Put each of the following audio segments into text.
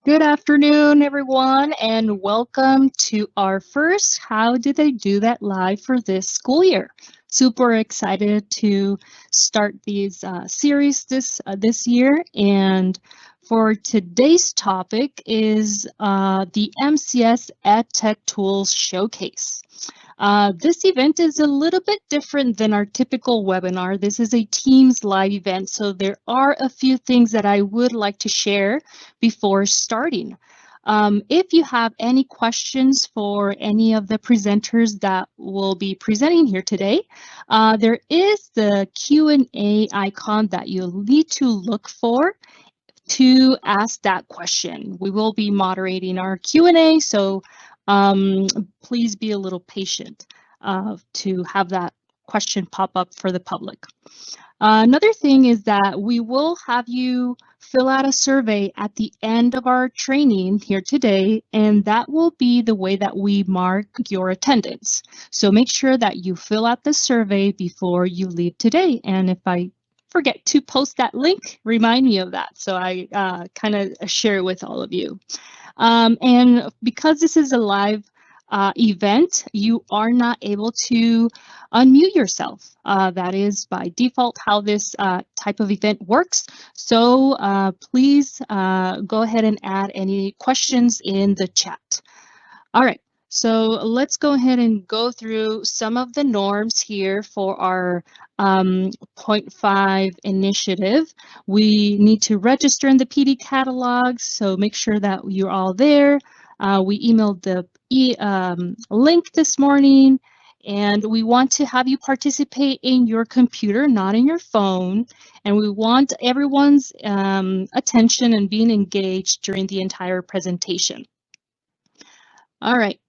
Good afternoon, everyone, and welcome to our first How Did They Do That Live for this school year. Super excited to start these series this year, and for today's topic is the MCS EdTech Tools Showcase. This event is a little bit different than our typical webinar. This is a Teams live event, so there are a few things that I would like to share before starting. If you have any questions for any of the presenters that will be presenting here today, there is the Q&A icon that you'll need to look for to ask that question. We will be moderating our Q&A, so please be a little patient to have that question pop up for the public. Another thing is that we will have you fill out a survey at the end of our training here today, and that will be the way that we mark your attendance. So make sure that you fill out the survey before you leave today. And if I forget to post that link, remind me of that, so I kind of share it with all of you. And because this is a live event, you are not able to unmute yourself. That is by default how this type of event works. So please go ahead and add any questions in the chat. All right, so let's go ahead and go through some of the norms here for our Point 5 initiative. We need to register in the PD catalog, so make sure that you're all there. We emailed the link this morning, and we want to have you participate in your computer, not in your phone. And we want everyone's attention and being engaged during the entire presentation. All right.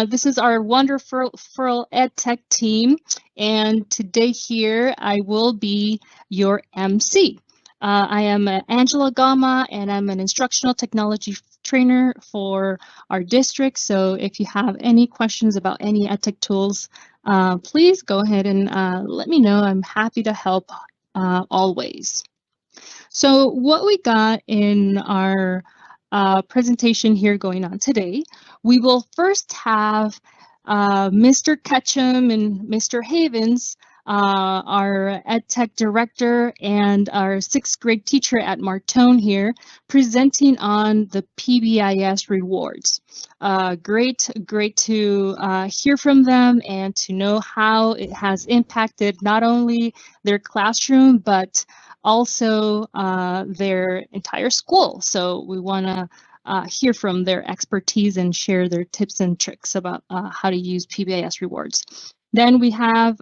This is our wonderful EdTech team, and today here I will be your MC. I am Angela Gama, and I'm an instructional technology trainer for our district. So if you have any questions about any EdTech tools, please go ahead and let me know. I'm happy to help always. So what we got in our presentation here going on today, we will first have Mr. Ketchum and Mr. Havens, our EdTech director and our 6th grade teacher at Martone here, presenting on the PBIS rewards. Great to hear from them and to know how it has impacted not only their classroom, but also their entire school. So we want to hear from their expertise and share their tips and tricks about how to use PBIS rewards. Then we have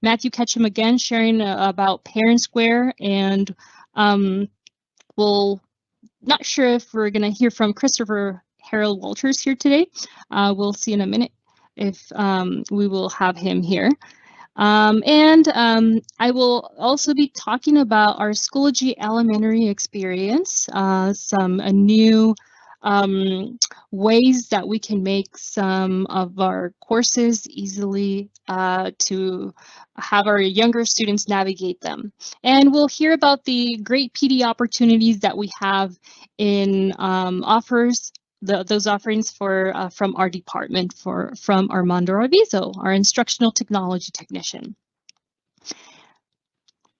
Matthew Ketchum again sharing about ParentSquare, and we'll not sure if we're going to hear from Christopher Harold Walters here today. We'll see in a minute if we will have him here. I will also be talking about our Schoology Elementary experience, some new ways that we can make some of our courses easily to have our younger students navigate them. And we'll hear about the great PD opportunities that we have in those offerings for from our department from Armando Arvizo, our instructional technology technician.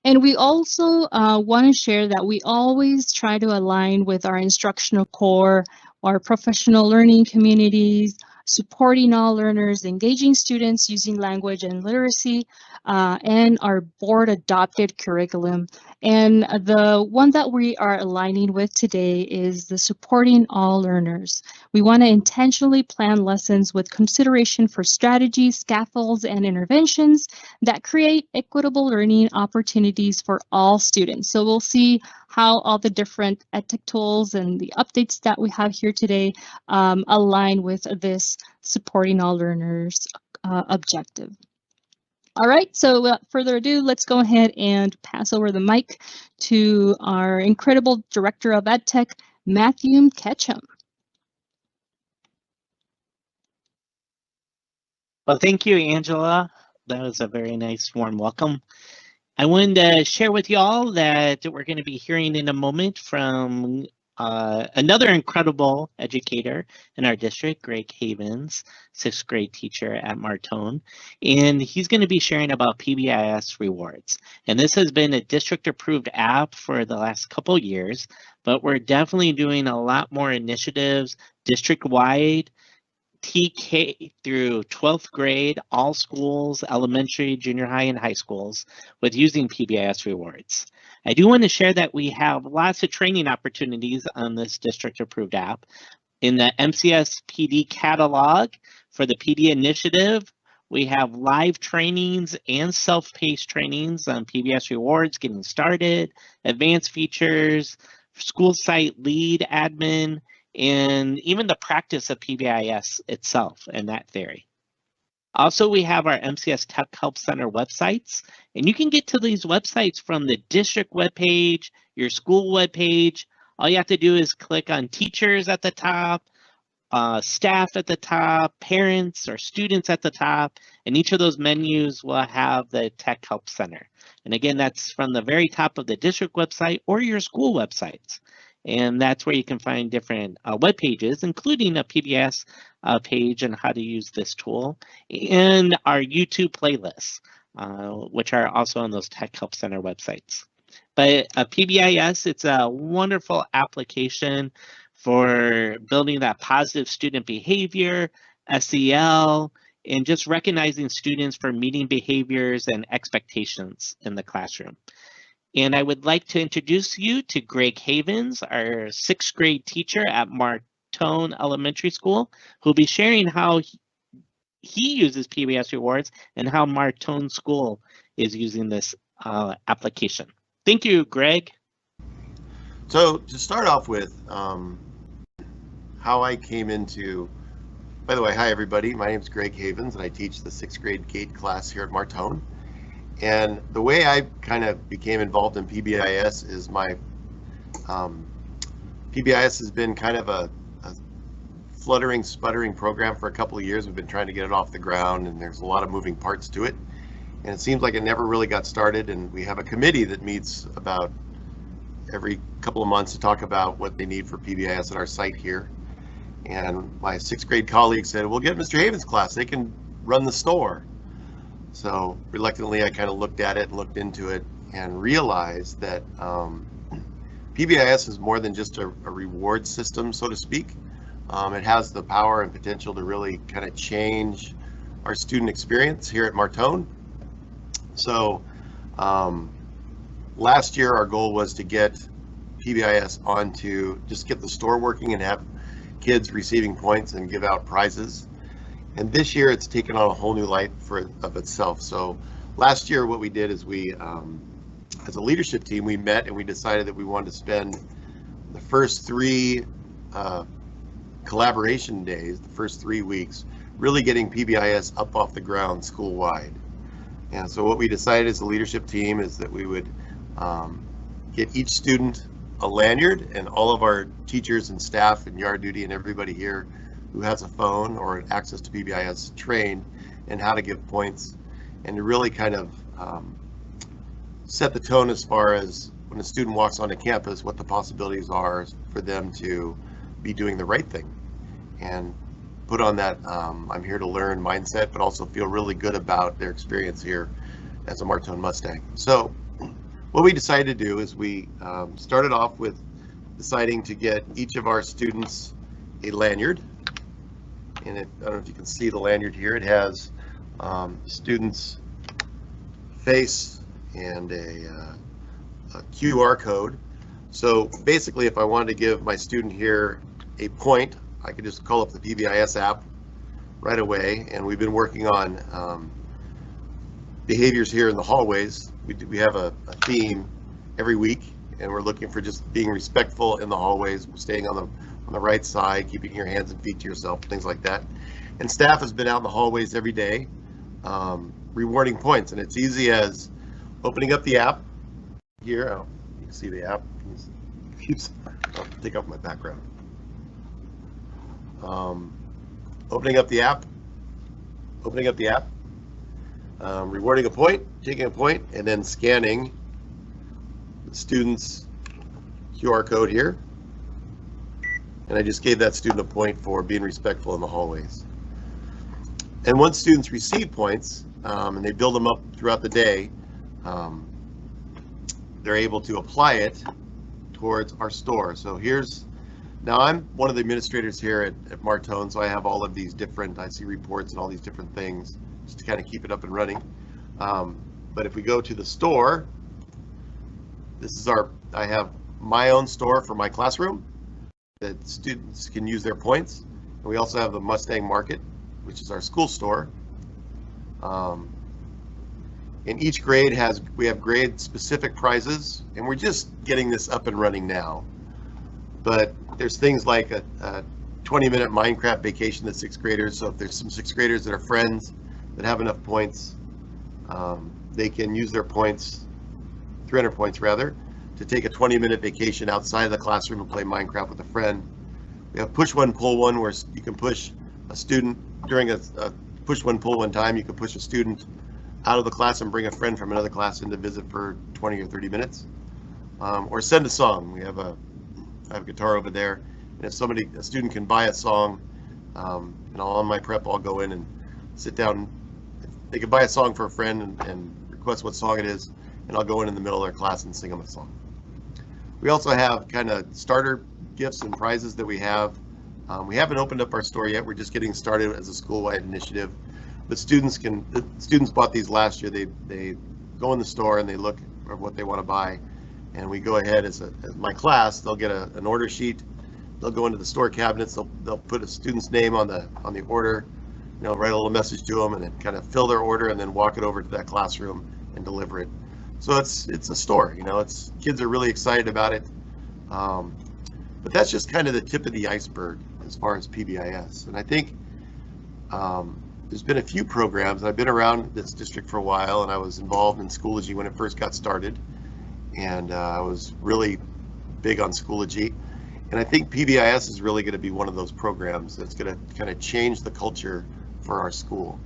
And we also want to share that we always try to align with our instructional core, our professional learning communities, supporting all learners, engaging students using language and literacy, and our board adopted curriculum. And the one that we are aligning with today is the supporting all learners. We want to intentionally plan lessons with consideration for strategies, scaffolds, and interventions that create equitable learning opportunities for all students. So we'll see how all the different EdTech tools and the updates that we have here today align with this supporting all learners objective. All right, so without further ado, let's go ahead and pass over the mic to our incredible Director of EdTech, Matthew Ketchum. Well, thank you, Angela. That was a very nice, warm welcome. I wanted to share with you all that we're going to be hearing in a moment from another incredible educator in our district, Greg Havens, 6th grade teacher at Martone, and he's going to be sharing about PBIS rewards. And this has been a district approved app for the last couple years, but we're definitely doing a lot more initiatives district wide, TK through 12th grade, all schools, elementary, junior high, and high schools with using PBIS rewards. I do want to share that we have lots of training opportunities on this district approved app. In the MCS PD catalog for the PD initiative, we have live trainings and self-paced trainings on PBS rewards, getting started, advanced features, school site lead admin, and even the practice of PBIS itself and that theory. Also, we have our MCS Tech Help Center websites, and you can get to these websites from the district webpage, your school webpage. All you have to do is click on teachers at the top, staff at the top, parents or students at the top, and each of those menus will have the Tech Help Center. And again, that's from the very top of the district website or your school websites. And that's where you can find different web pages, including a PBS page on how to use this tool, and our YouTube playlists, which are also on those Tech Help Center websites. But PBIS, it's a wonderful application for building that positive student behavior, SEL, and just recognizing students for meeting behaviors and expectations in the classroom. And I would like to introduce you to Greg Havens, our 6th grade teacher at Martone Elementary School, who'll be sharing how he uses PBS rewards and how Martone School is using this application. Thank you, Greg. So to start off with, how I came into, by the way, hi everybody, my name is Greg Havens and I teach the 6th grade GATE class here at Martone. And the way I kind of became involved in PBIS is my PBIS has been kind of a fluttering, sputtering program for a couple of years. We've been trying to get it off the ground and there's a lot of moving parts to it. And it seems like it never really got started, and we have a committee that meets about every couple of months to talk about what they need for PBIS at our site here. And my 6th grade colleague said, we'll get Mr. Havens' class, they can run the store. So reluctantly, I kind of looked at it and looked into it and realized that PBIS is more than just a reward system, so to speak. It has the power and potential to really kind of change our student experience here at Martone. So last year, our goal was to get PBIS onto, just get the store working and have kids receiving points and give out prizes. And this year it's taken on a whole new light of itself. So last year what we did is we, as a leadership team, we met and we decided that we wanted to spend the first 3 collaboration days, the first 3 weeks, really getting PBIS up off the ground school-wide. And so what we decided as a leadership team is that we would get each student a lanyard, and all of our teachers and staff and yard duty and everybody here who has a phone or access to PBIS trained in how to give points, and to really kind of set the tone as far as when a student walks onto campus, what the possibilities are for them to be doing the right thing and put on that I'm here to learn mindset, but also feel really good about their experience here as a Martone Mustang. So what we decided to do is we started off with deciding to get each of our students a lanyard. And I don't know if you can see the lanyard here. It has the student's face and a QR code. So basically, if I wanted to give my student here a point, I could just call up the PBIS app right away. And we've been working on behaviors here in the hallways. We have a theme every week, and we're looking for just being respectful in the hallways, staying on the right side, keeping your hands and feet to yourself, things like that. And staff has been out in the hallways every day, rewarding points. And it's easy as opening up the app here. Oh, you can see the app. I'll take off my background. Opening up the app, rewarding a point, taking a point, and then scanning the student's QR code here. And I just gave that student a point for being respectful in the hallways. And once students receive points, and they build them up throughout the day, they're able to apply it towards our store. So now I'm one of the administrators here at Martone, so I have all of these different, I see reports and all these different things just to kind of keep it up and running. But if we go to the store, I have my own store for my classroom that students can use their points. And we also have the Mustang Market, which is our school store. And each grade we have grade specific prizes, and we're just getting this up and running now. But there's things like a 20-minute Minecraft vacation to 6th graders. So if there's some 6th graders that are friends that have enough points, they can use their points, 300 points rather, to take a 20-minute vacation outside of the classroom and play Minecraft with a friend. We have push one, pull one, where you can push a student during a push one, pull one time. You can push a student out of the class and bring a friend from another class in to visit for 20 or 30 minutes. Or send a song. I have a guitar over there, and if a student can buy a song, and on my prep, I'll go in and sit down. They can buy a song for a friend and request what song it is, and I'll go in the middle of their class and sing them a song. We also have kind of starter gifts and prizes that we have. We haven't opened up our store yet. We're just getting started as a school-wide initiative. But students bought these last year. They go in the store and they look at what they want to buy, and we go ahead as my class. They'll get an order sheet. They'll go into the store cabinets. They'll put a student's name on the order. Write a little message to them, and then kind of fill their order, and then walk it over to that classroom and deliver it. So it's a store. Kids are really excited about it. But that's just kind of the tip of the iceberg as far as PBIS. And I think there's been a few programs. I've been around this district for a while, and I was involved in Schoology when it first got started. And I was really big on Schoology. And I think PBIS is really going to be one of those programs that's going to kind of change the culture for our school.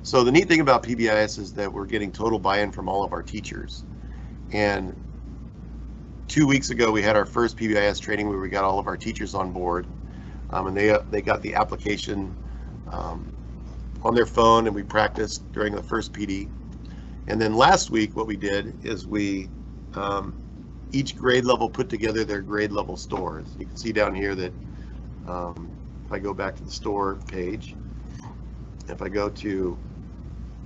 So the neat thing about PBIS is that we're getting total buy-in from all of our teachers. And 2 weeks ago, we had our first PBIS training where we got all of our teachers on board, and they got the application on their phone, and we practiced during the first PD. And then last week, what we did is we each grade level put together their grade level stores. You can see down here that if I go back to the store page, if I go to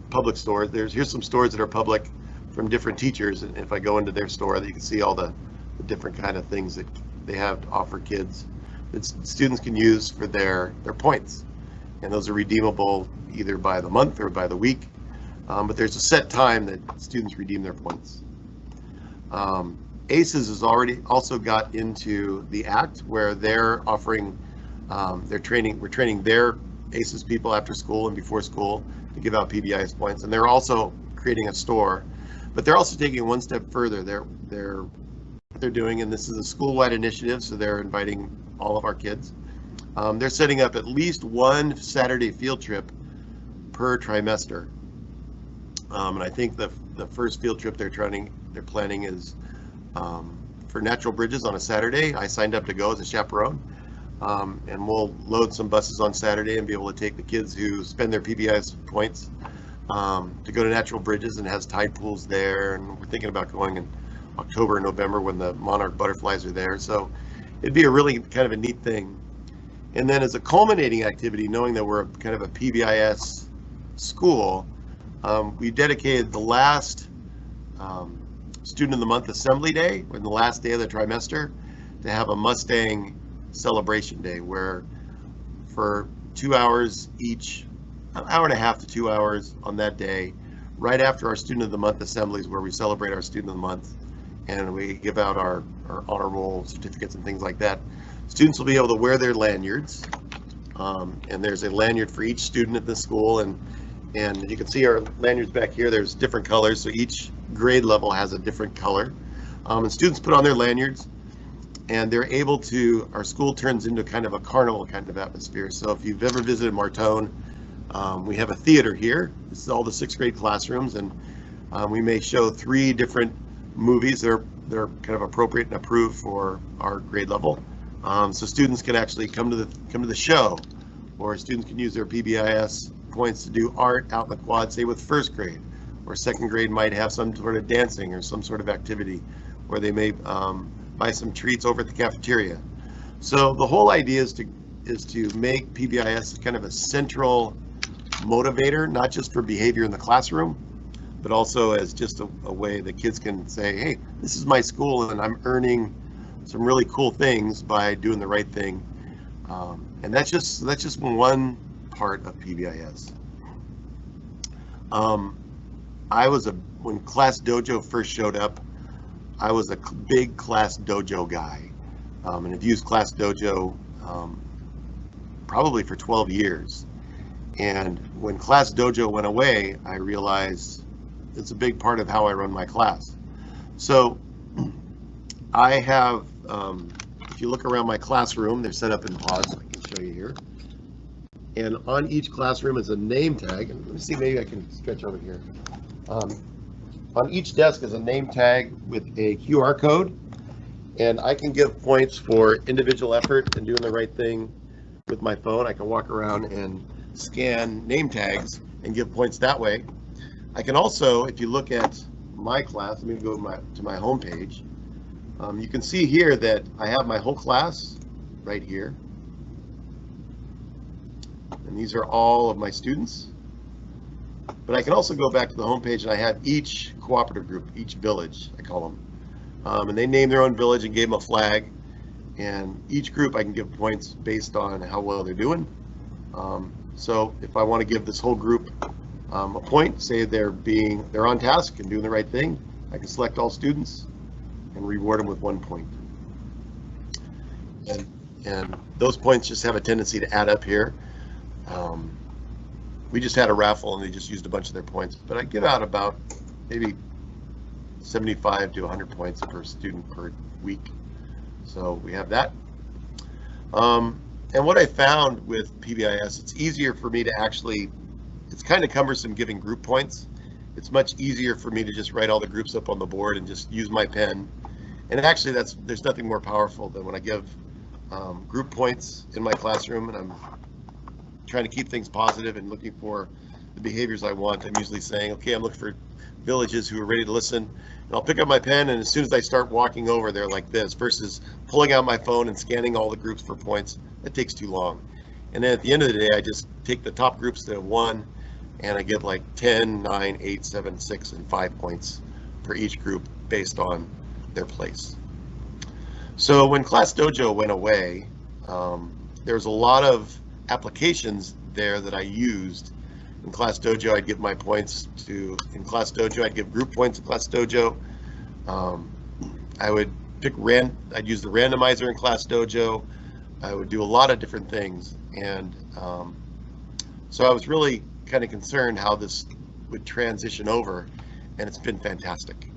public stores, here's some stores that are public from different teachers, and if I go into their store, you can see all the different kind of things that they have to offer kids that students can use for their points, and those are redeemable either by the month or by the week, but there's a set time that students redeem their points. ACES has also got into the act where they're offering we're training their ACES people after school and before school to give out PBIS points, and they're also creating a store, but they're also taking it one step further. What they're doing, and this is a school-wide initiative, so they're inviting all of our kids. They're setting up at least one Saturday field trip per trimester, and I think the first field trip they're planning is for Natural Bridges on a Saturday. I signed up to go as a chaperone, and we'll load some buses on Saturday and be able to take the kids who spend their PBIS points to go to Natural Bridges, and it has tide pools there, and we're thinking about going in October and November when the monarch butterflies are there. So it'd be a really kind of a neat thing. And then as a culminating activity, knowing that we're kind of a PBIS school, we dedicated the last Student of the Month Assembly Day, or the last day of the trimester, to have a Mustang celebration day where for 2 hours each, an hour and a half to 2 hours on that day, right after our Student of the Month assemblies where we celebrate our Student of the Month and we give out our honor roll certificates and things like that. Students will be able to wear their lanyards, and there's a lanyard for each student at the school, and you can see our lanyards back here. There's different colors, so each grade level has a different color, and students put on their lanyards, and they're able to, our school turns into kind of a carnival kind of atmosphere. So if you've ever visited Martone, we have a theater here. This is all the 6th grade classrooms, and we may show 3 different movies that are kind of appropriate and approved for our grade level. So students can actually come to the show, or students can use their PBIS points to do art out in the quad, say with first grade, or second grade might have some sort of dancing or some sort of activity, or they may buy some treats over at the cafeteria. So the whole idea is to make PBIS kind of a central motivator, not just for behavior in the classroom, but also as just a way that kids can say, hey, this is my school and I'm earning some really cool things by doing the right thing. And that's just one part of PBIS. When Class Dojo first showed up, I was a big Class Dojo guy, and I've used Class Dojo probably for 12 years. And when Class Dojo went away, I realized it's a big part of how I run my class. So I have, if you look around my classroom, they're set up in pods. I can show you here. And on each classroom is a name tag. And let me see, maybe I can stretch over here. On each desk is a name tag with a QR code. And I can give points for individual effort and doing the right thing with my phone. I can walk around and scan name tags and give points that way. I can also, if you look at my class, let me go to my home page. You can see here that I have my whole class right here. And these are all of my students. But I can also go back to the home page and I have each cooperative group, each village, I call them. And they name their own village and gave them a flag. And each group I can give points based on how well they're doing. So if I want to give this whole group a point, say they're on task and doing the right thing, I can select all students and reward them with 1 point. And those points just have a tendency to add up here. We just had a raffle and they just used a bunch of their points, but I give out about maybe 75 to 100 points per student per week. So we have that. And what I found with PBIS, it's easier for me to actually, it's kind of cumbersome giving group points. It's much easier for me to just write all the groups up on the board and just use my pen. And actually there's nothing more powerful than when I give group points in my classroom and I'm trying to keep things positive and looking for the behaviors I want. I'm usually saying, okay, I'm looking for villages who are ready to listen. And I'll pick up my pen and as soon as I start walking over, they're like this, versus pulling out my phone and scanning all the groups for points. That takes too long. And then at the end of the day, I just take the top groups to 1 and I give like 10, 9, 8, 7, 6, and 5 points for each group based on their place. So when Class Dojo went away, there's a lot of applications there that I used. In Class Dojo, I'd give my points to, in Class Dojo, I'd give group points in Class Dojo. I would I'd use the randomizer in Class Dojo. I would do a lot of different things. And so I was really kind of concerned how this would transition over. And it's been fantastic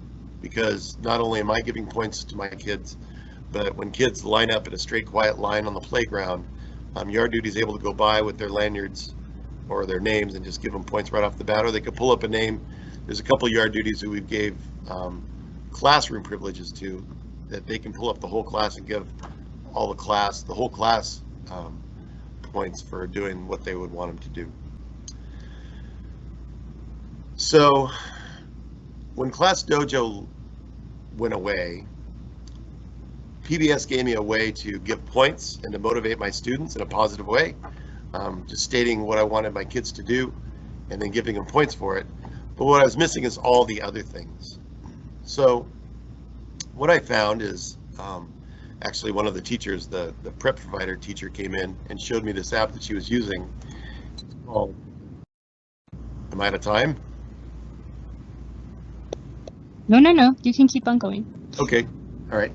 because not only am I giving points to my kids, but when kids line up in a straight, quiet line on the playground, yard duty is able to go by with their lanyards or their names and just give them points right off the bat, or they could pull up a name. There's a couple yard duties who we gave classroom privileges to, that they can pull up the whole class and give the whole class points for doing what they would want them to do. So when Class Dojo went away, PBS gave me a way to give points and to motivate my students in a positive way, just stating what I wanted my kids to do and then giving them points for it. But what I was missing is all the other things. So what I found is actually one of the teachers, the prep provider teacher, came in and showed me this app that she was using. It's called, am I out of time? No, you can keep on going. Okay, all right.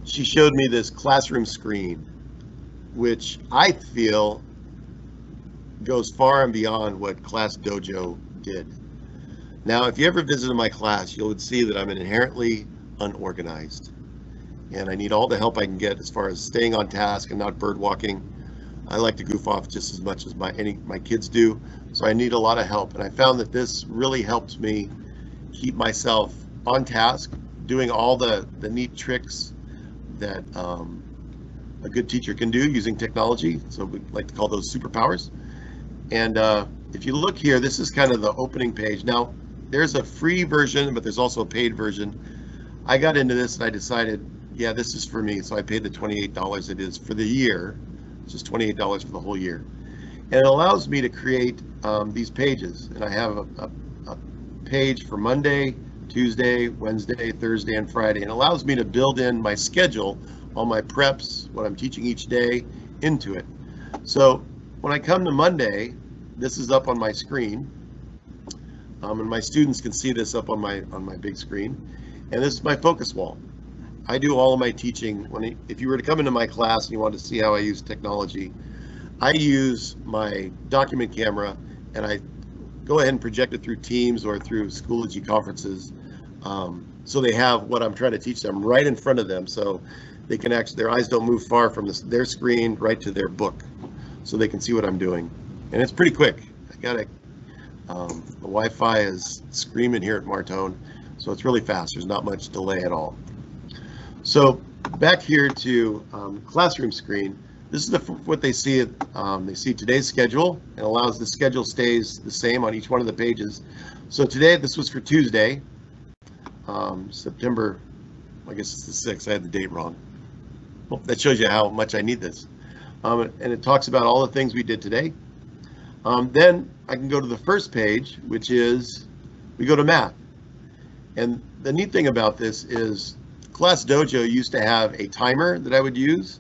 She showed me this ClassroomScreen, which I feel goes far and beyond what Class Dojo did. Now, if you ever visited my class, you would see that I'm inherently unorganized, and I need all the help I can get as far as staying on task and not bird walking. I like to goof off just as much as my kids do, so I need a lot of help. And I found that this really helped me keep myself on task, doing all the neat tricks that a good teacher can do using technology. So we like to call those superpowers. And if you look here, this is kind of the opening page. Now, there's a free version, but there's also a paid version. I got into this and I decided, yeah, this is for me. So I paid the $28 it is for the year. It's just $28 for the whole year. And it allows me to create these pages. And I have a page for Monday, Tuesday, Wednesday, Thursday, and Friday. And it allows me to build in my schedule, all my preps, what I'm teaching each day into it. So when I come to Monday, this is up on my screen. And my students can see this up on my big screen. And this is my focus wall. I do all of my teaching. If you were to come into my class and you want to see how I use technology, I use my document camera and I go ahead and project it through Teams or through Schoology conferences. So they have what I'm trying to teach them right in front of them, so they can actually, their eyes don't move far from their screen right to their book, so they can see what I'm doing. And it's pretty quick. I got the Wi-Fi is screaming here at Martone, so it's really fast. There's not much delay at all. So back here to ClassroomScreen. This is what they see. They see today's schedule and allows the schedule stays the same on each one of the pages. So today, this was for Tuesday, September, I guess it's the 6th. I had the date wrong. Well, that shows you how much I need this. And it talks about all the things we did today. Then I can go to the first page, which is, we go to math. And the neat thing about this is ClassDojo used to have a timer that I would use.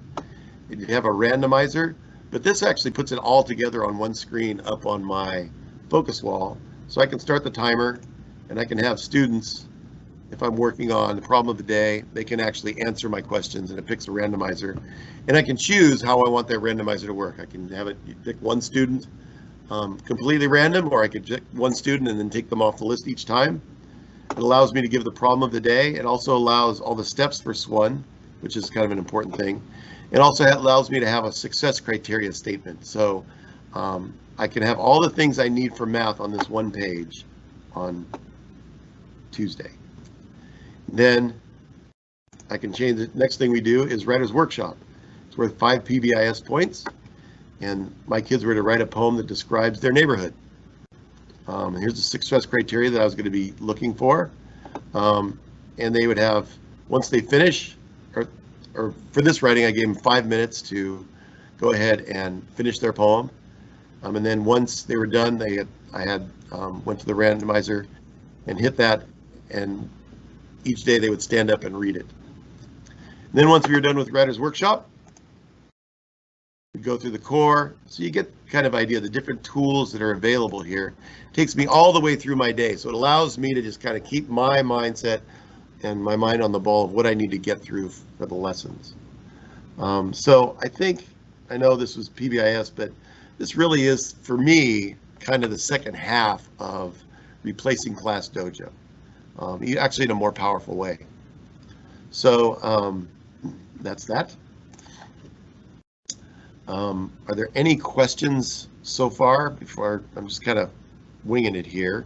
You'd have a randomizer, but this actually puts it all together on one screen up on my focus wall. So I can start the timer and I can have students, if I'm working on the problem of the day, they can actually answer my questions and it picks a randomizer. And I can choose how I want that randomizer to work. I can have it pick one student completely random, or I could pick one student and then take them off the list each time. It allows me to give the problem of the day. It also allows all the steps for SWON, which is kind of an important thing. It also allows me to have a success criteria statement. So I can have all the things I need for math on this one page on Tuesday. Then I can change it. Next thing we do is Writer's Workshop. It's worth 5 PBIS points. And my kids were to write a poem that describes their neighborhood. Here's the success criteria that I was going to be looking for. And they would have, once they finish, or for this writing, I gave them 5 minutes to go ahead and finish their poem. And then once they were done, I went to the randomizer and hit that, and each day they would stand up and read it. And then once we were done with Writer's Workshop, we go through the core, so you get kind of idea of the different tools that are available here. It takes me all the way through my day, so it allows me to just kind of keep my mindset and my mind on the ball of what I need to get through for the lessons. So I know this was PBIS, but this really is, for me, kind of the second half of replacing ClassDojo, actually in a more powerful way. So that's that. Are there any questions so far? Before I'm just kind of winging it here.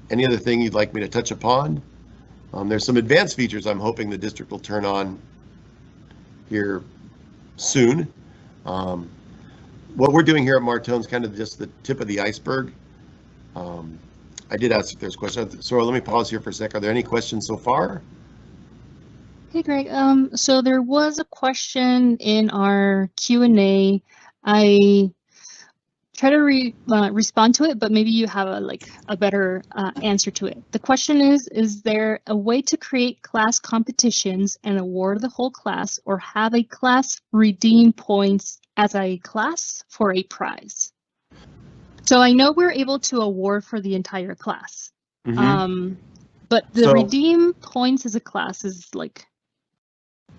Any other thing you'd like me to touch upon? There's some advanced features I'm hoping the district will turn on here soon. What we're doing here at Martone is kind of just the tip of the iceberg. I did ask if there's questions. So let me pause here for a sec. Are there any questions so far? Hey, Greg. So there was a question in our Q&A. I try to respond to it, but maybe you have a better answer to it. The question is there a way to create class competitions and award the whole class, or have a class redeem points as a class for a prize? So I know we're able to award for the entire class, but the redeem points as a class is like...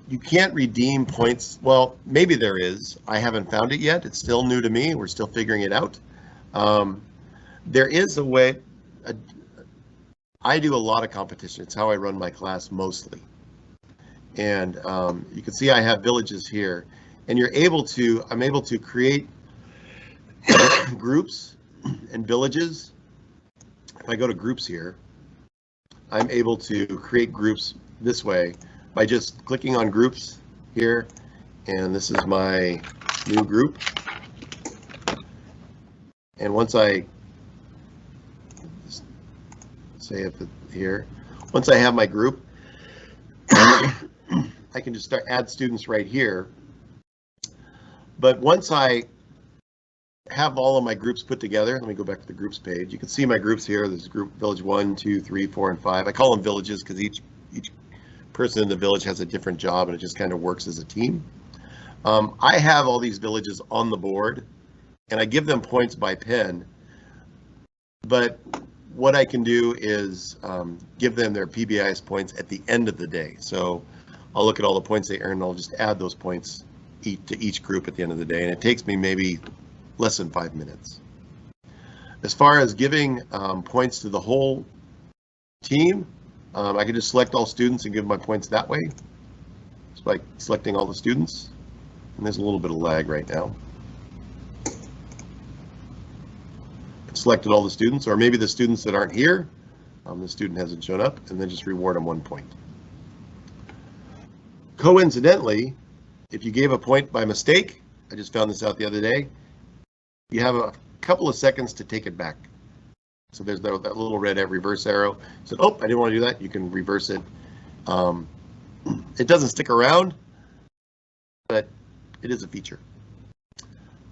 You can't redeem points. Well, maybe there is. I haven't found it yet. It's still new to me. We're still figuring it out. There is a way. I do a lot of competition. It's how I run my class mostly. And you can see I have villages here. And I'm able to create groups and villages. If I go to groups here, I'm able to create groups this way by just clicking on groups here, and this is my new group. And once I say it here, once I have my group, I can just start add students right here. But once I have all of my groups put together, let me go back to the groups page. You can see my groups here. There's group village 1, 2, 3, 4, and 5. I call them villages because each person in the village has a different job and it just kind of works as a team. I have all these villages on the board and I give them points by pen, but what I can do is give them their PBIS points at the end of the day. So I'll look at all the points they earn and I'll just add those points to each group at the end of the day, and it takes me maybe less than 5 minutes. As far as giving points to the whole team, I can just select all students and give my points that way, just by selecting all the students. And there's a little bit of lag right now. I've selected all the students, or maybe the students that aren't here, the student hasn't shown up, and then just reward them 1 point. Coincidentally, if you gave a point by mistake, I just found this out the other day, you have a couple of seconds to take it back. So there's that little red reverse arrow. So, oh, I didn't want to do that. You can reverse it. It doesn't stick around, but it is a feature.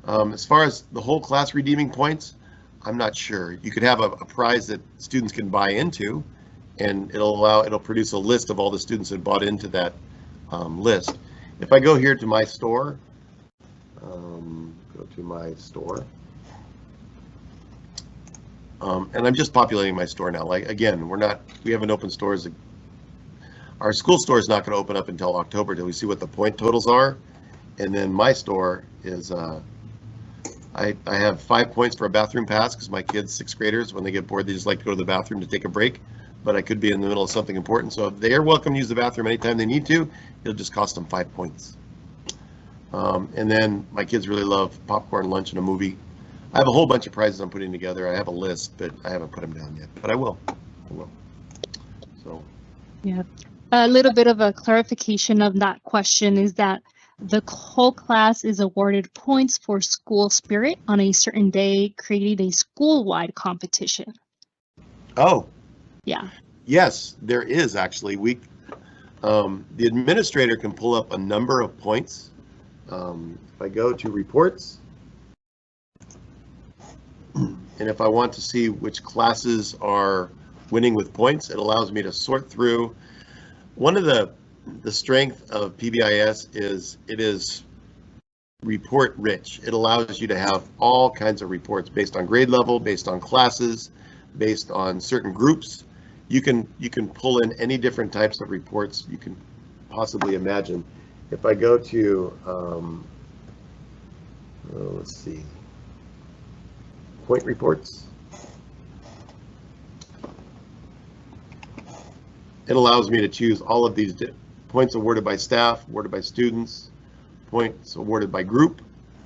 As far as the whole class redeeming points, I'm not sure. You could have a prize that students can buy into, and it'll produce a list of all the students that bought into that list. If I go here to my store, and I'm just populating my store now. Like, again, we haven't opened stores. Our school store is not going to open up until October till we see what the point totals are. And then my store is, I have 5 points for a bathroom pass because my kids, 6th graders, when they get bored, they just like to go to the bathroom to take a break. But I could be in the middle of something important. So if they are welcome to use the bathroom anytime they need to, it'll just cost them 5 points. And then my kids really love popcorn, lunch, and a movie. I have a whole bunch of prizes I'm putting together. I have a list, but I haven't put them down yet. But I will. So. Yeah. A little bit of a clarification of that question is that the whole class is awarded points for school spirit on a certain day, creating a school-wide competition. Oh. Yeah. Yes, there is actually. The administrator can pull up a number of points. If I go to reports, and if I want to see which classes are winning with points, it allows me to sort through. One of the strength of PBIS is it is report rich. It allows you to have all kinds of reports based on grade level, based on classes, based on certain groups. You can pull in any different types of reports you can possibly imagine. If I go to, let's see, point reports, it allows me to choose all of these points awarded by staff, awarded by students, points awarded by group,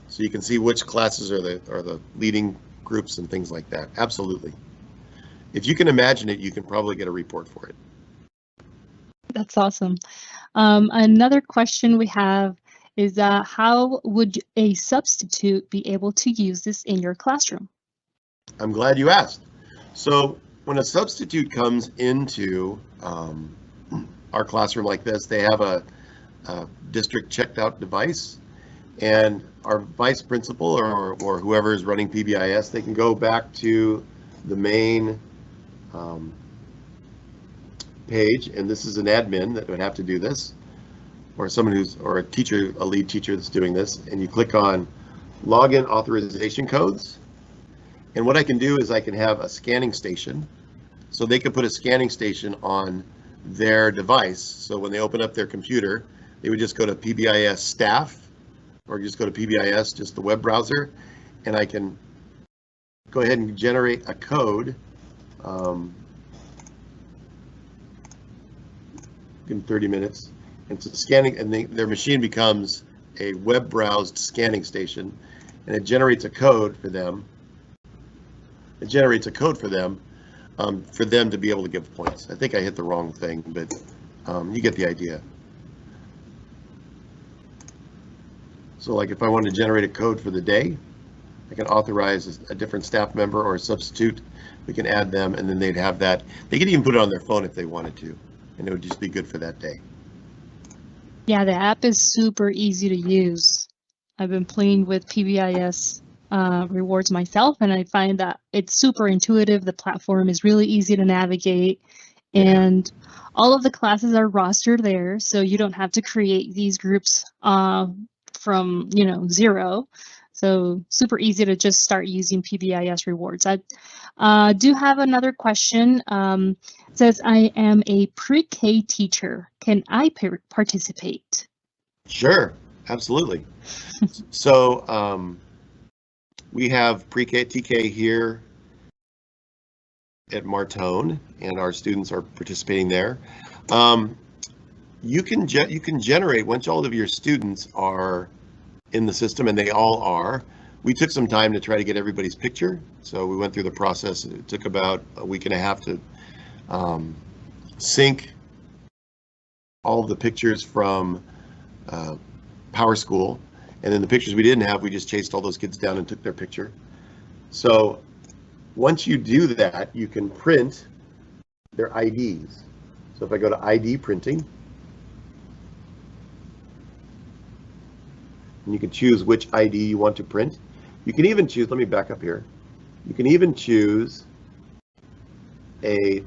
so you can see which classes are the leading groups and things like that. Absolutely. If you can imagine it, you can probably get a report for it. That's awesome. Another question we have is how would a substitute be able to use this in your classroom? I'm glad you asked. So when a substitute comes into our classroom like this, they have a district checked out device, and our vice principal or whoever is running PBIS, they can go back to the main page, and this is an admin that would have to do this, or someone or a teacher, a lead teacher that's doing this, and you click on login authorization codes. And what I can do is I can have a scanning station, so they could put a scanning station on their device. So when they open up their computer, they would just go to PBIS staff, or just go to PBIS, just the web browser, and I can go ahead and generate a code in 30 minutes. It's a scanning, and their machine becomes a web browsed scanning station, and it generates a code for them. It generates a code for them to be able to give points. I think I hit the wrong thing, but you get the idea. So like if I want to generate a code for the day, I can authorize a different staff member or a substitute. We can add them, and then they'd have that. They could even put it on their phone if they wanted to, and it would just be good for that day. Yeah, the app is super easy to use. I've been playing with PBIS rewards myself, and I find that it's super intuitive. The platform is really easy to navigate, and all of the classes are rostered there, so you don't have to create these groups from zero. So super easy to just start using PBIS rewards. I do have another question. It says, I am a pre-K teacher. Can I participate? Sure, absolutely. So we have pre-K, TK here at Martone, and our students are participating there. You can generate, once all of your students are in the system, and they all are. We took some time to try to get everybody's picture, so we went through the process. It took about a week and a half to sync all of the pictures from PowerSchool, and then the pictures we didn't have, we just chased all those kids down and took their picture. So once you do that, you can print their IDs. So if I go to ID printing, and you can choose which ID you want to print. You can even choose, let me back up here. You can even choose a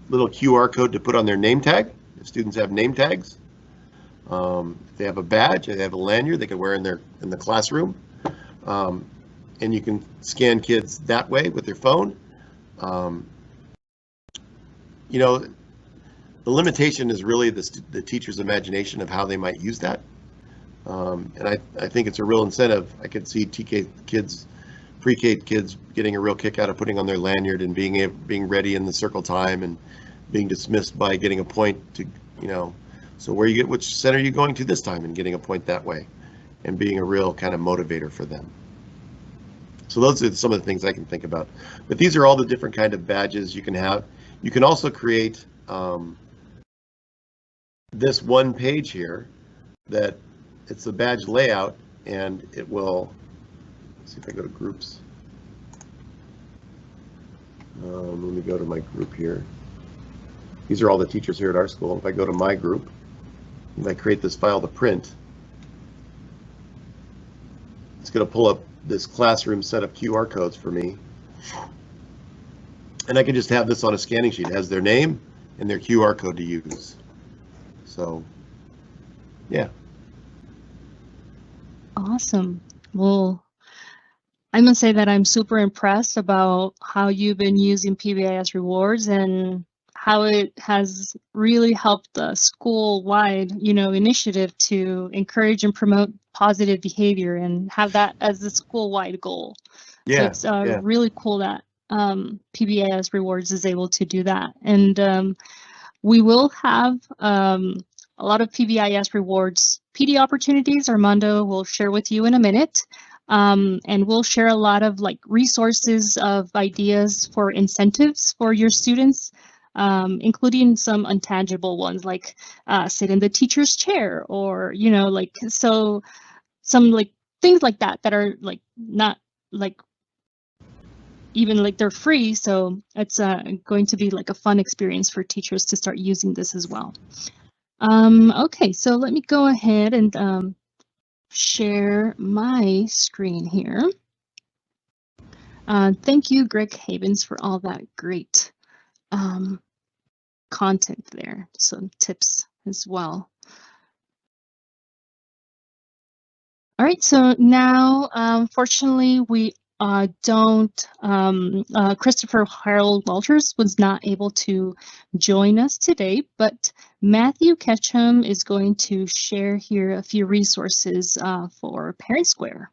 little QR code to put on their name tag. If students have name tags, if they have a badge, if they have a lanyard they can wear in the classroom, and you can scan kids that way with their phone. You know, the limitation is really the teacher's imagination of how they might use that. And I think it's a real incentive. I could see TK kids, pre-K kids getting a real kick out of putting on their lanyard and being ready in the circle time and being dismissed by getting a point to, so which center are you going to this time, and getting a point that way, and being a real kind of motivator for them. So those are some of the things I can think about. But these are all the different kind of badges you can have. You can also create this one page here that it's a badge layout, and it will, let's see if I go to groups. Let me go to my group here. These are all the teachers here at our school. If I go to my group, and I create this file to print, it's going to pull up this classroom set of QR codes for me. And I can just have this on a scanning sheet. It has their name and their QR code to use. So, yeah. Awesome. Well, I must say that I'm super impressed about how you've been using PBIS rewards and how it has really helped the school-wide, initiative to encourage and promote positive behavior and have that as the school-wide goal. Yeah. So it's really cool that PBIS rewards is able to do that. And we will have a lot of PBIS rewards PD opportunities. Armando will share with you in a minute. And we'll share a lot of resources of ideas for incentives for your students, including some intangible ones like sit in the teacher's chair, or so some things like that are not even they're free. So it's going to be a fun experience for teachers to start using this as well. Okay, so let me go ahead and share my screen here. Thank you, Greg Havens, for all that great content there, some tips as well. All right, so now, fortunately, we don't, Christopher Harold Walters was not able to join us today, but Matthew Ketchum is going to share here a few resources for ParentSquare.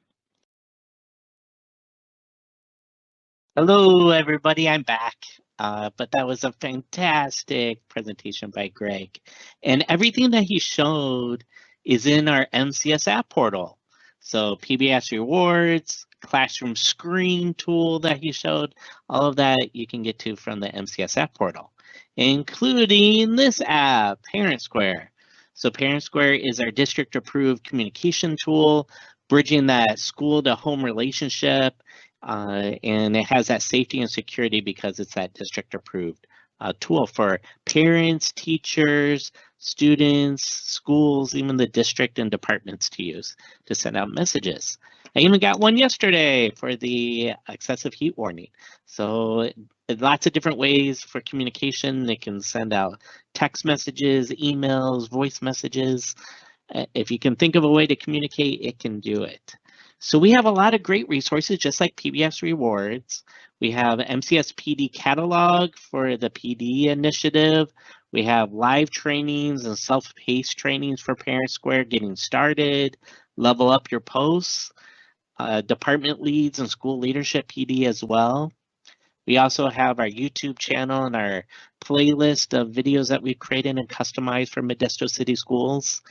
Hello, everybody. I'm back. But that was a fantastic presentation by Greg. And everything that he showed is in our MCS app portal. So PBIS rewards, ClassroomScreen tool that he showed, all of that you can get to from the MCS app portal, including this app, ParentSquare. So ParentSquare is our district-approved communication tool, bridging that school-to-home relationship, and it has that safety and security because it's that district-approved tool for parents, teachers, students, schools, even the district and departments to use to send out messages. I even got one yesterday for the excessive heat warning. So lots of different ways for communication. They can send out text messages, emails, voice messages. If you can think of a way to communicate, it can do it. So we have a lot of great resources, just like PBIS Rewards. We have MCS PD Catalog for the PD initiative. We have live trainings and self-paced trainings for ParentSquare getting started, level up your posts, department leads and school leadership PD as well. We also have our YouTube channel and our playlist of videos that we've created and customized for Modesto City Schools.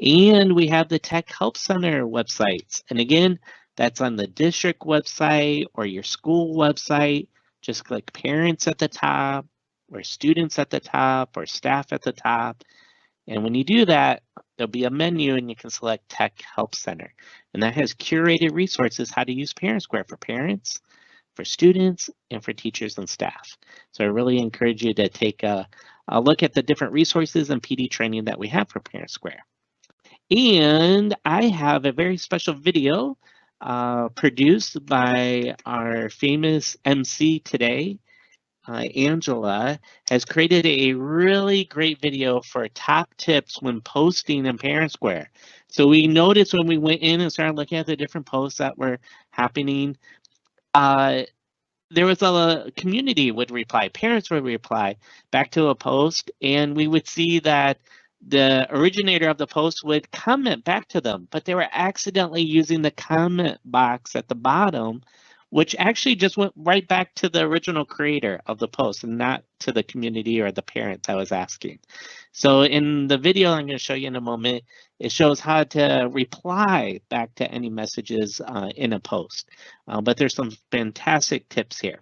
And we have the Tech Help Center websites. And again, that's on the district website or your school website. Just click parents at the top, or students at the top, or staff at the top. And when you do that, there'll be a menu and you can select Tech Help Center. And that has curated resources how to use ParentSquare for parents, for students, and for teachers and staff. So I really encourage you to take a look at the different resources and PD training that we have for ParentSquare. And I have a very special video produced by our famous MC today. Angela has created a really great video for top tips when posting in ParentSquare. So we noticed when we went in and started looking at the different posts that were happening, there was a community would reply, parents would reply back to a post, and we would see that the originator of the post would comment back to them, but they were accidentally using the comment box at the bottom, which actually just went right back to the original creator of the post and not to the community or the parents I was asking. So in the video I'm going to show you in a moment, it shows how to reply back to any messages in a post. But there's some fantastic tips here.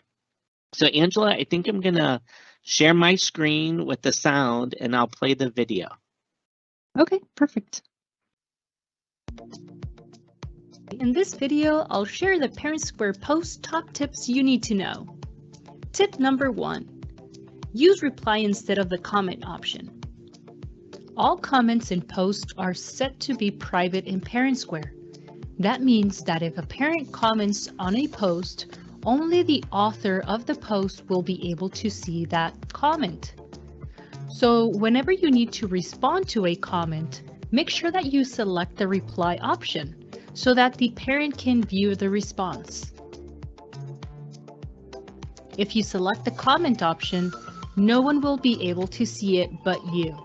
So Angela, I think I'm going to share my screen with the sound and I'll play the video. Okay, perfect. In this video, I'll share the ParentSquare post top tips you need to know. Tip number 1. Use reply instead of the comment option. All comments in posts are set to be private in ParentSquare. That means that if a parent comments on a post, only the author of the post will be able to see that comment. So whenever you need to respond to a comment, make sure that you select the reply option so that the parent can view the response. If you select the comment option, no one will be able to see it but you.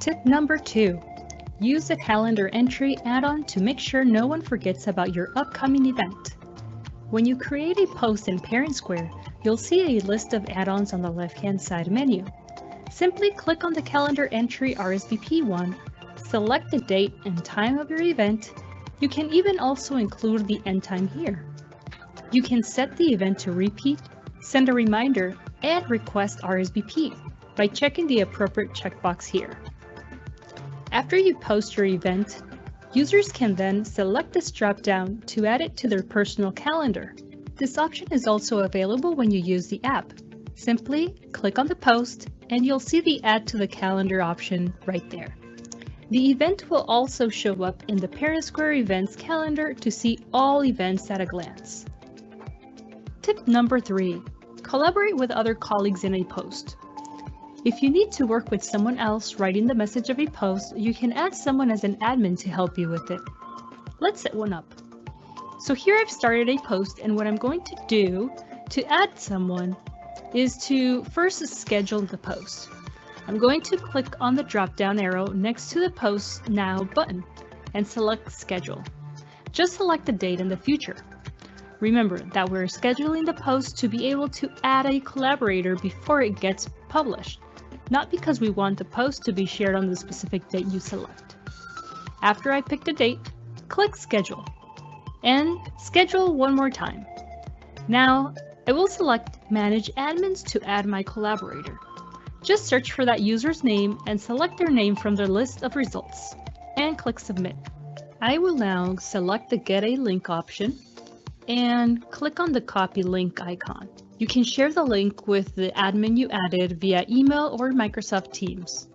Tip number 2. Use a calendar entry add-on to make sure no one forgets about your upcoming event. When you create a post in ParentSquare, you'll see a list of add-ons on the left-hand side menu. Simply click on the calendar entry RSVP one, select the date and time of your event. You can even also include the end time here. You can set the event to repeat, send a reminder, and request RSVP by checking the appropriate checkbox here. After you post your event, users can then select this drop-down to add it to their personal calendar. This option is also available when you use the app. Simply click on the post and you'll see the Add to the Calendar option right there. The event will also show up in the ParentSquare Events calendar to see all events at a glance. Tip number 3. Collaborate with other colleagues in a post. If you need to work with someone else writing the message of a post, you can add someone as an admin to help you with it. Let's set one up. So here I've started a post, and what I'm going to do to add someone is to first schedule the post. I'm going to click on the drop-down arrow next to the Post Now button and select Schedule. Just select the date in the future. Remember that we're scheduling the post to be able to add a collaborator before it gets published, not because we want the post to be shared on the specific date you select. After I pick the date, click Schedule and schedule one more time. Now, I will select Manage Admins to add my collaborator. Just search for that user's name and select their name from the list of results, and click Submit. I will now select the Get a Link option and click on the Copy Link icon. You can share the link with the admin you added via email or Microsoft Teams.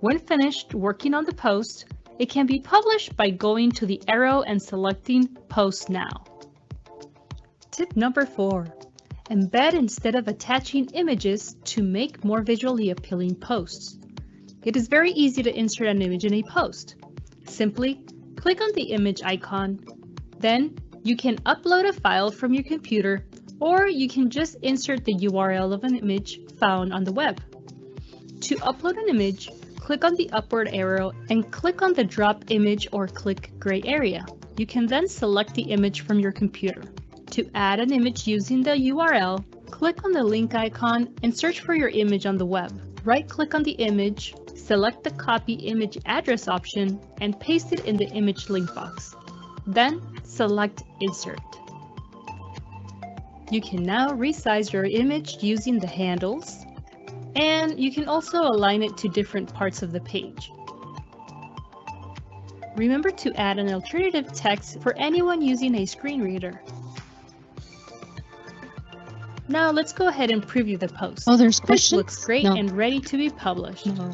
When finished working on the post, it can be published by going to the arrow and selecting Post Now. Tip number 4. Embed instead of attaching images to make more visually appealing posts. It is very easy to insert an image in a post. Simply click on the image icon. Then you can upload a file from your computer, or you can just insert the URL of an image found on the web. To upload an image, click on the upward arrow and click on the Drop Image or Click Gray area. You can then select the image from your computer. To add an image using the URL, click on the link icon and search for your image on the web. Right-click on the image, select the Copy Image Address option, and paste it in the image link box. Then select Insert. You can now resize your image using the handles, and you can also align it to different parts of the page. Remember to add an alternative text for anyone using a screen reader. Now let's go ahead and preview the post. Oh, there's This questions? looks great No. and ready to be published. No.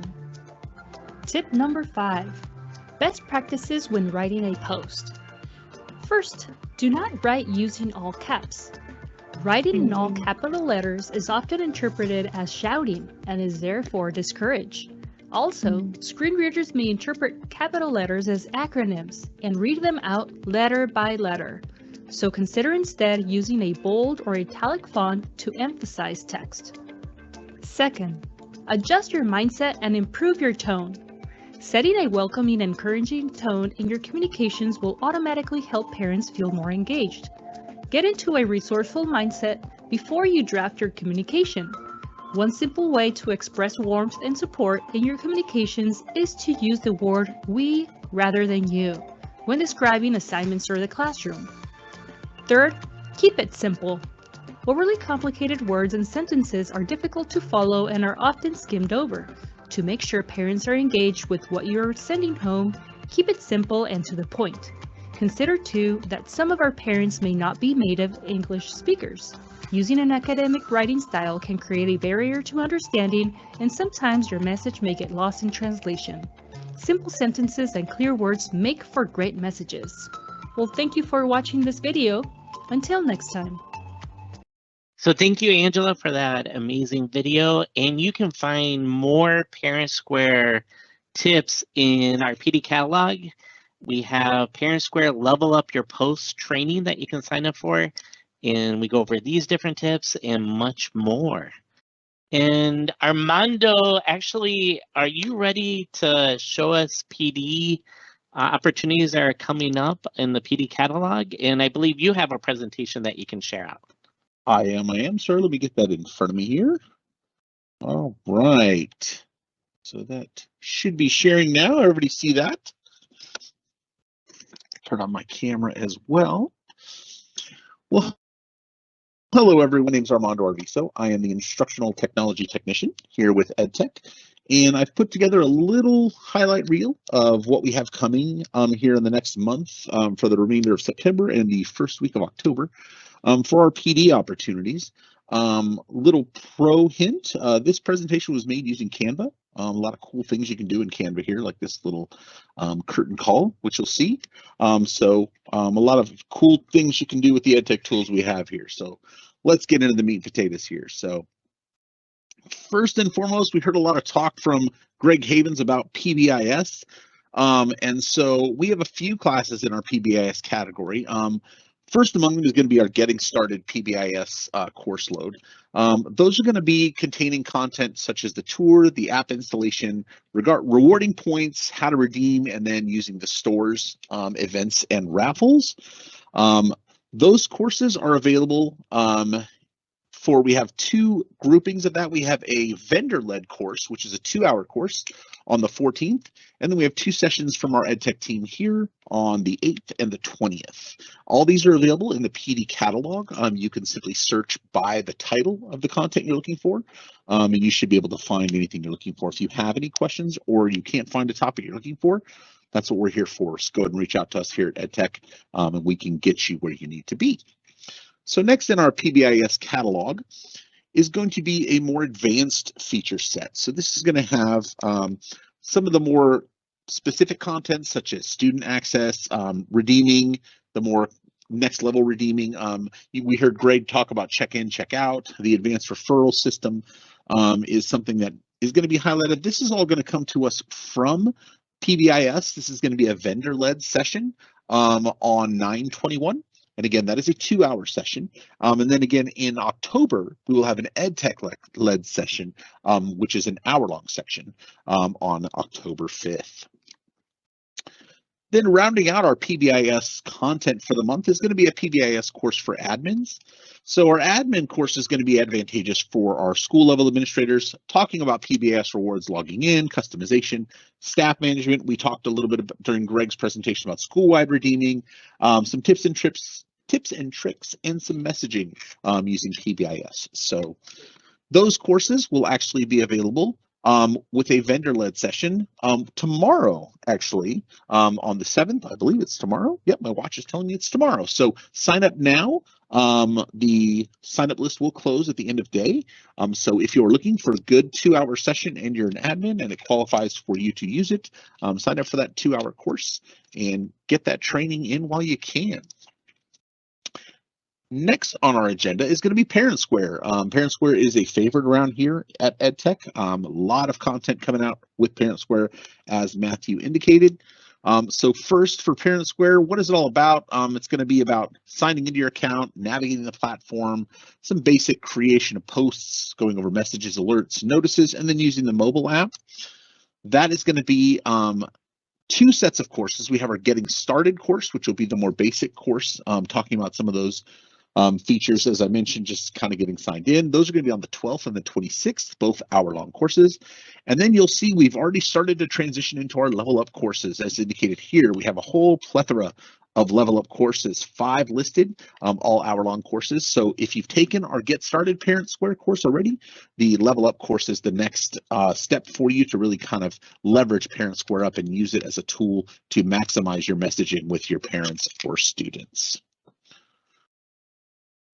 Tip number 5. Best practices when writing a post. First, do not write using all caps. Writing in all capital letters is often interpreted as shouting and is therefore discouraged. Also, screen readers may interpret capital letters as acronyms and read them out letter by letter. So consider instead using a bold or italic font to emphasize text. Second, adjust your mindset and improve your tone. Setting a welcoming and encouraging tone in your communications will automatically help parents feel more engaged. Get into a resourceful mindset before you draft your communication. One simple way to express warmth and support in your communications is to use the word we rather than you when describing assignments or the classroom. Third, keep it simple. Overly complicated words and sentences are difficult to follow and are often skimmed over. To make sure parents are engaged with what you are sending home, keep it simple and to the point. Consider too that some of our parents may not be native English speakers. Using an academic writing style can create a barrier to understanding, and sometimes your message may get lost in translation. Simple sentences and clear words make for great messages. Well, thank you for watching this video. Until next time. So thank you, Angela, for that amazing video. And you can find more ParentSquare tips in our PD catalog. We have ParentSquare Level Up Your Post training that you can sign up for. And we go over these different tips and much more. And Armando, actually, are you ready to show us PD opportunities that are coming up in the PD catalog? And I believe you have a presentation that you can share out. I am, sir. Let me get that in front of me here. All right. So that should be sharing now. Everybody see that? Turn on my camera as well. Well, hello, everyone. My name is Armando Arvizo. I am the Instructional Technology Technician here with EdTech. And I've put together a little highlight reel of what we have coming here in the next month for the remainder of September and the first week of October for our PD opportunities. Little pro hint, this presentation was made using Canva. A lot of cool things you can do in Canva here, like this little curtain call, which you'll see. So a lot of cool things you can do with the EdTech tools we have here. So let's get into the meat and potatoes here. So first and foremost, we heard a lot of talk from Greg Havens about PBIS. And so we have a few classes in our PBIS category. First among them is going to be our Getting Started PBIS course load. Those are going to be containing content such as the tour, the app installation, rewarding points, how to redeem, and then using the stores, events, and raffles. Those courses are available we have two groupings of that. We have a vendor-led course, which is a 2-hour course on the 14th, and then we have 2 sessions from our EdTech team here on the 8th and the 20th. All these are available in the PD catalog. You can simply search by the title of the content you're looking for, and you should be able to find anything you're looking for. If you have any questions or you can't find a topic you're looking for, that's what we're here for. So go ahead and reach out to us here at EdTech, and we can get you where you need to be. So next in our PBIS catalog is going to be a more advanced feature set. So this is going to have some of the more specific content, such as student access, redeeming, the more next level redeeming. We heard Greg talk about check-in, check-out. The advanced referral system is something that is going to be highlighted. This is all going to come to us from PBIS. This is going to be a vendor-led session on 9/21. And again, that is a 2-hour session. And then again, in October, we will have an EdTech-led session, which is an hour-long section on October 5th. Then rounding out our PBIS content for the month is going to be a PBIS course for admins. So our admin course is going to be advantageous for our school level administrators, talking about PBIS rewards, logging in, customization, staff management. We talked a little bit about, during Greg's presentation, about school-wide redeeming, some tips and tricks, and some messaging using PBIS. So those courses will actually be available with a vendor-led session tomorrow, actually, on the 7th. I believe it's tomorrow. Yep, my watch is telling me it's tomorrow. So sign up now. The sign-up list will close at the end of day. So if you're looking for a good 2-hour session and you're an admin and it qualifies for you to use it, sign up for that 2-hour course and get that training in while you can. Next on our agenda is going to be ParentSquare. ParentSquare is a favorite around here at EdTech. A lot of content coming out with ParentSquare, as Matthew indicated. So first, for ParentSquare, what is it all about? It's going to be about signing into your account, navigating the platform, some basic creation of posts, going over messages, alerts, notices, and then using the mobile app. That is going to be 2 sets of courses. We have our Getting Started course, which will be the more basic course, talking about some of those features, as I mentioned, just kind of getting signed in. Those are going to be on the 12th and the 26th, both hour-long courses. And then you'll see we've already started to transition into our level up courses. As indicated here, we have a whole plethora of level up courses, 5 listed, all hour-long courses. So if you've taken our Get Started ParentSquare course already, the level up course is the next step for you to really kind of leverage ParentSquare up and use it as a tool to maximize your messaging with your parents or students.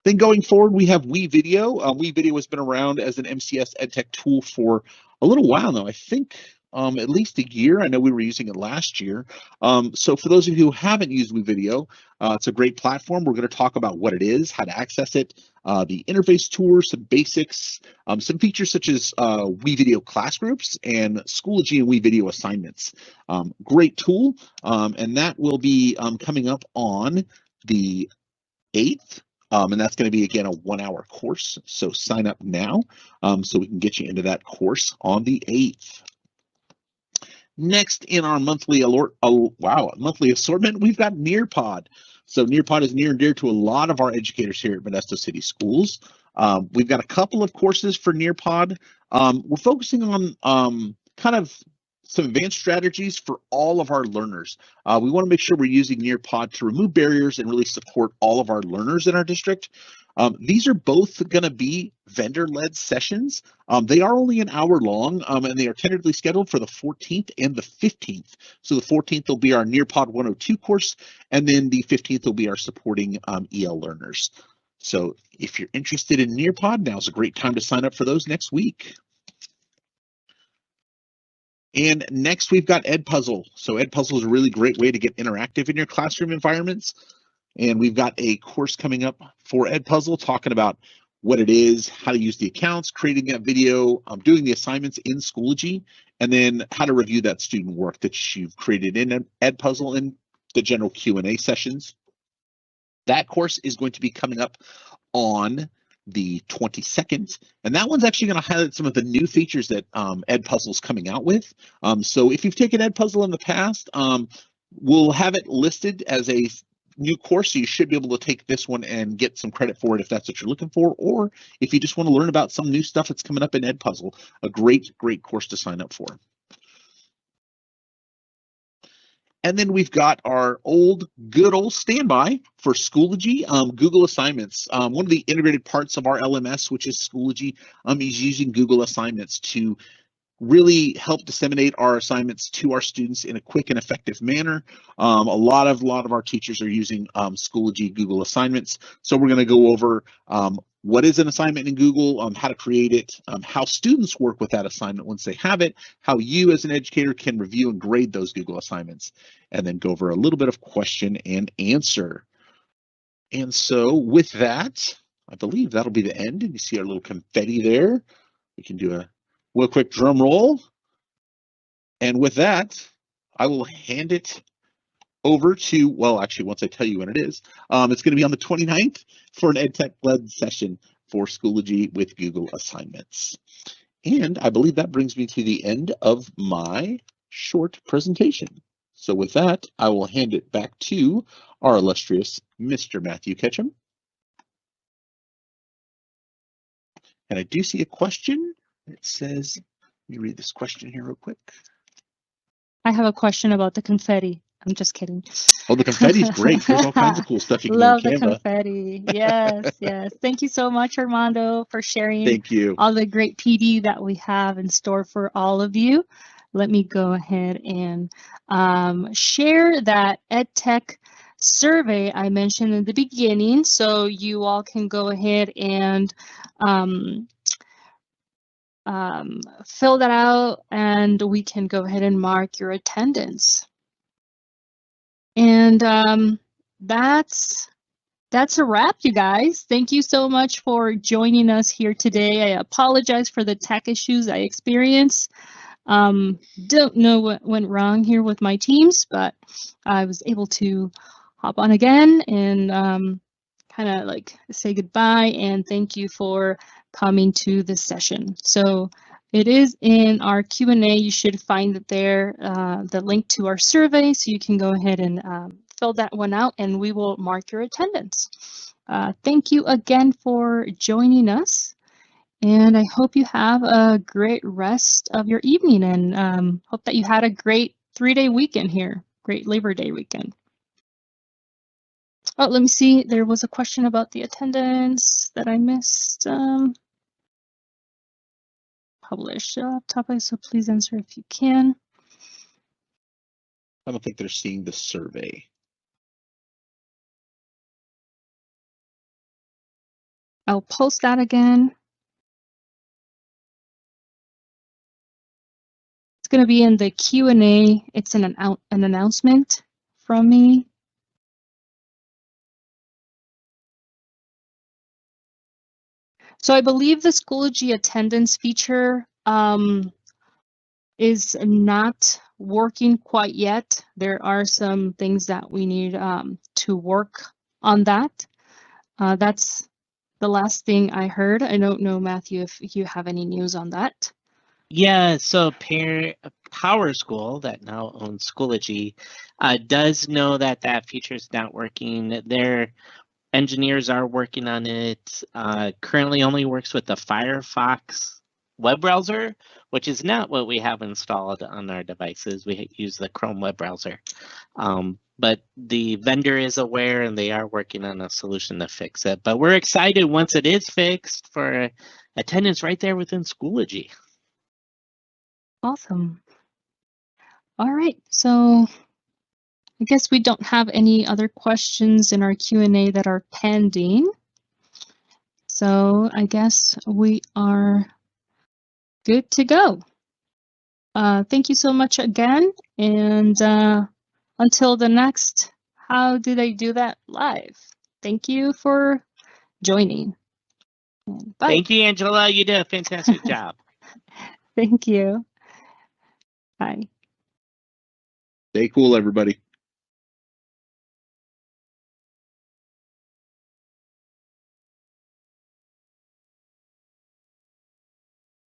Then going forward, we have WeVideo. WeVideo has been around as an MCS EdTech tool for a little while now. I think at least a year. I know we were using it last year. So for those of you who haven't used WeVideo, it's a great platform. We're going to talk about what it is, how to access it, the interface tour, some basics, some features such as WeVideo class groups and Schoology and WeVideo assignments. Great tool, and that will be coming up on the 8th. And that's going to be, again, a 1-hour course. So sign up now so we can get you into that course on the 8th. Next in our monthly assortment, we've got Nearpod. So Nearpod is near and dear to a lot of our educators here at Modesto City Schools. We've got a couple of courses for Nearpod. We're focusing on kind of some advanced strategies for all of our learners. We want to make sure we're using Nearpod to remove barriers and really support all of our learners in our district. These are both going to be vendor-led sessions. They are only an hour long, and they are tentatively scheduled for the 14th and the 15th. So the 14th will be our Nearpod 102 course, and then the 15th will be our supporting EL learners. So if you're interested in Nearpod, now's a great time to sign up for those next week. And next we've got Edpuzzle. So Edpuzzle is a really great way to get interactive in your classroom environments. And we've got a course coming up for Edpuzzle talking about what it is, how to use the accounts, creating that video, doing the assignments in Schoology, and then how to review that student work that you've created in Edpuzzle and the general Q&A sessions. That course is going to be coming up on the 22nd, and that one's actually going to highlight some of the new features that Edpuzzle is coming out with. So if you've taken Edpuzzle in the past, we'll have it listed as a new course, so you should be able to take this one and get some credit for it if that's what you're looking for, or if you just want to learn about some new stuff that's coming up in Edpuzzle, a great course to sign up for. And then we've got our good old standby for Schoology, Google Assignments. One of the integrated parts of our LMS, which is Schoology, is using Google Assignments to really help disseminate our assignments to our students in a quick and effective manner. A lot of our teachers are using Schoology Google Assignments. So we're going to go over what is an assignment in Google, how to create it, how students work with that assignment once they have it, how you as an educator can review and grade those Google assignments, and then go over a little bit of question and answer. And so with that, I believe that'll be the end. And you see our little confetti there. We can do a real quick drum roll. And with that, I will hand it over to, well, actually, once I tell you when it is, it's going to be on the 29th for an EdTech-led session for Schoology with Google Assignments. And I believe that brings me to the end of my short presentation. So with that, I will hand it back to our illustrious Mr. Matthew Ketchum. And I do see a question. It says, let me read this question here real quick. I have a question about the confetti. I'm just kidding. Oh, the confetti's great. There's all kinds of cool stuff you can Love do in the Canva. confetti. Yes, yes. Thank you so much, Armando, for sharing Thank you. all the great PD that we have in store for all of you. Let me go ahead and share that EdTech survey I mentioned in the beginning, so you all can go ahead and fill that out, and we can go ahead and mark your attendance. And that's a wrap, you guys. Thank you so much for joining us here today. I apologize for the tech issues I experienced. Don't know what went wrong here with my teams, but I was able to hop on again and kind of like say goodbye and thank you for coming to this session. So it is in our Q&A. You should find it there, the link to our survey, so you can go ahead and fill that one out and we will mark your attendance. Thank you again for joining us. And I hope you have a great rest of your evening and hope that you had a great 3-day weekend here. Great Labor Day weekend. Oh, let me see. There was a question about the attendance that I missed. Publish topic, so please answer if you can. I don't think they're seeing the survey. I'll post that again. It's going to be in the Q&A. It's an announcement from me. So I believe the Schoology attendance feature is not working quite yet. There are some things that we need to work on that. That's the last thing I heard. I don't know, Matthew, if you have any news on that. Yeah, so Power School, that now owns Schoology, does know that that feature is not working. Their engineers are working on it. Currently only works with the Firefox web browser, which is not what we have installed on our devices. We use the Chrome web browser. But the vendor is aware and they are working on a solution to fix it. But we're excited once it is fixed for attendance right there within Schoology. Awesome. All right, so I guess we don't have any other questions in our Q&A that are pending. So I guess we are good to go. Thank you so much again. And until the next How Did I Do That Live? Thank you for joining. And bye. Thank you, Angela. You did a fantastic job. Thank you. Bye. Stay cool, everybody.